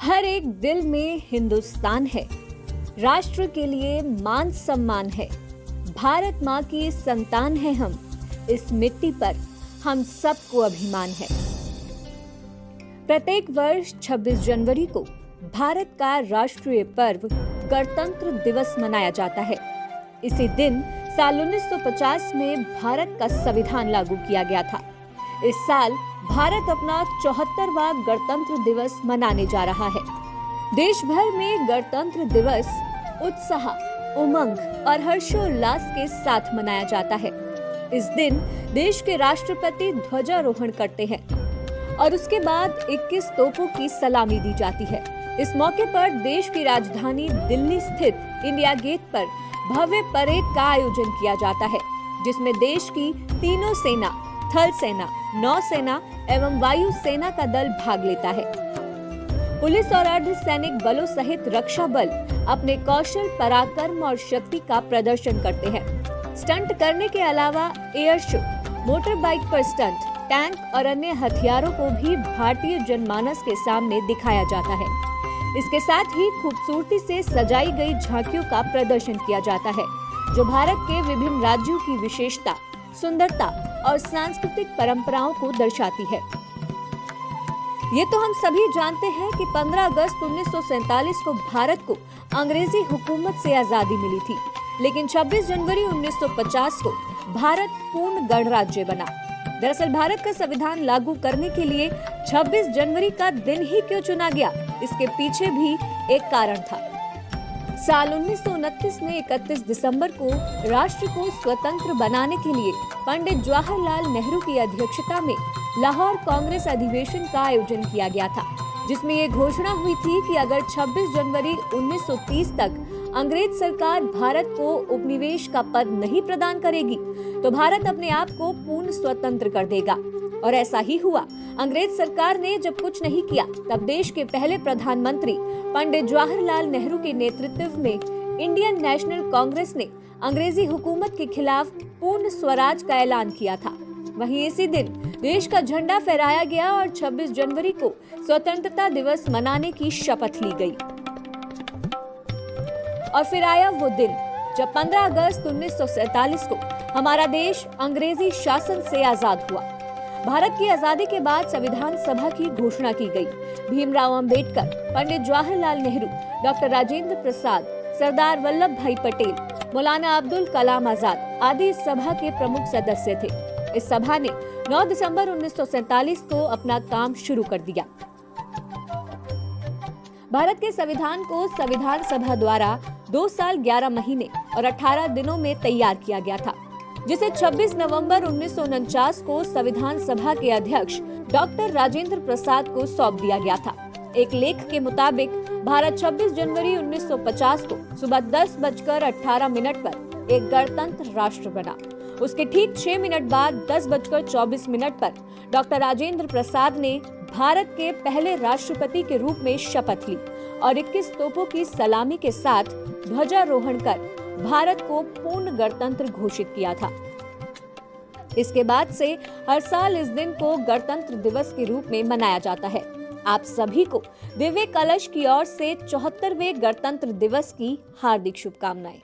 हर एक दिल में हिंदुस्तान है, राष्ट्र के लिए मान सम्मान है। भारत माँ की संतान है हम, इस मिट्टी पर हम सबको अभिमान है। प्रत्येक वर्ष 26 जनवरी को भारत का राष्ट्रीय पर्व गणतंत्र दिवस मनाया जाता है। इसी दिन साल 1950 में भारत का संविधान लागू किया गया था। इस साल भारत अपना 74वां गणतंत्र दिवस मनाने जा रहा है। देश भर में गणतंत्र दिवस उत्साह, उमंग और हर्षोल्लास के साथ मनाया जाता है। इस दिन देश के राष्ट्रपति ध्वजारोहण करते हैं और उसके बाद 21 तोपों की सलामी दी जाती है। इस मौके पर देश की राजधानी दिल्ली स्थित इंडिया गेट पर भव्य परेड का आयोजन किया जाता है, जिसमें देश की तीनों सेना, थल सेना, नौसेना एवं वायु सेना का दल भाग लेता है। पुलिस और अर्धसैनिक बलों सहित रक्षा बल अपने कौशल, पराक्रम और शक्ति का प्रदर्शन करते हैं। स्टंट करने के अलावा एयर शो, मोटर बाइक पर स्टंट, टैंक और अन्य हथियारों को भी भारतीय जनमानस के सामने दिखाया जाता है। इसके साथ ही खूबसूरती से सजाई गई झांकियों का प्रदर्शन किया जाता है, जो भारत के विभिन्न राज्यों की विशेषता, सुंदरता और सांस्कृतिक परंपराओं को दर्शाती है। ये तो हम सभी जानते हैं कि 15 अगस्त 1947 को भारत को अंग्रेजी हुकूमत से आजादी मिली थी, लेकिन 26 जनवरी 1950 को भारत पूर्ण गणराज्य बना। दरअसल भारत का संविधान लागू करने के लिए 26 जनवरी का दिन ही क्यों चुना गया, इसके पीछे भी एक कारण था। साल 1929 में 31 दिसंबर को राष्ट्र को स्वतंत्र बनाने के लिए पंडित जवाहरलाल नेहरू की अध्यक्षता में लाहौर कांग्रेस अधिवेशन का आयोजन किया गया था, जिसमें ये घोषणा हुई थी कि अगर 26 जनवरी 1930 तक अंग्रेज सरकार भारत को उपनिवेश का पद नहीं प्रदान करेगी, तो भारत अपने आप को पूर्ण स्वतंत्र कर देगा। और ऐसा ही हुआ। अंग्रेज सरकार ने जब कुछ नहीं किया, तब देश के पहले प्रधानमंत्री पंडित जवाहरलाल नेहरू के नेतृत्व में इंडियन नेशनल कांग्रेस ने अंग्रेजी हुकूमत के खिलाफ पूर्ण स्वराज का ऐलान किया था। वहीं इसी दिन देश का झंडा फहराया गया और 26 जनवरी को स्वतंत्रता दिवस मनाने की शपथ ली गई। और फिर आया वो दिन जब 15 अगस्त 1947 को हमारा देश अंग्रेजी शासन से आजाद हुआ। भारत की आजादी के बाद संविधान सभा की घोषणा की गई। भीमराव अंबेडकर, पंडित जवाहरलाल नेहरू, डॉक्टर राजेंद्र प्रसाद, सरदार वल्लभ भाई पटेल, मौलाना अब्दुल कलाम आजाद आदि इस सभा के प्रमुख सदस्य थे। इस सभा ने 9 दिसंबर 1947 को अपना काम शुरू कर दिया। भारत के संविधान को संविधान सभा द्वारा 2 साल 11 महीने और 18 दिनों में तैयार किया गया था, जिसे 26 नवंबर 1949 को संविधान सभा के अध्यक्ष डॉक्टर राजेंद्र प्रसाद को सौंप दिया गया था। एक लेख के मुताबिक भारत 26 जनवरी 1950 को सुबह 10:18 पर एक गणतंत्र राष्ट्र बना। उसके ठीक 6 मिनट बाद 10:24 पर डॉक्टर राजेंद्र प्रसाद ने भारत के पहले राष्ट्रपति के रूप में शपथ ली और 21 तोपों की सलामी के साथ ध्वजारोहण कर भारत को पूर्ण गणतंत्र घोषित किया था। इसके बाद से हर साल इस दिन को गणतंत्र दिवस के रूप में मनाया जाता है। आप सभी को दिव्य कलश की ओर से 74वें गणतंत्र दिवस की हार्दिक शुभकामनाएं।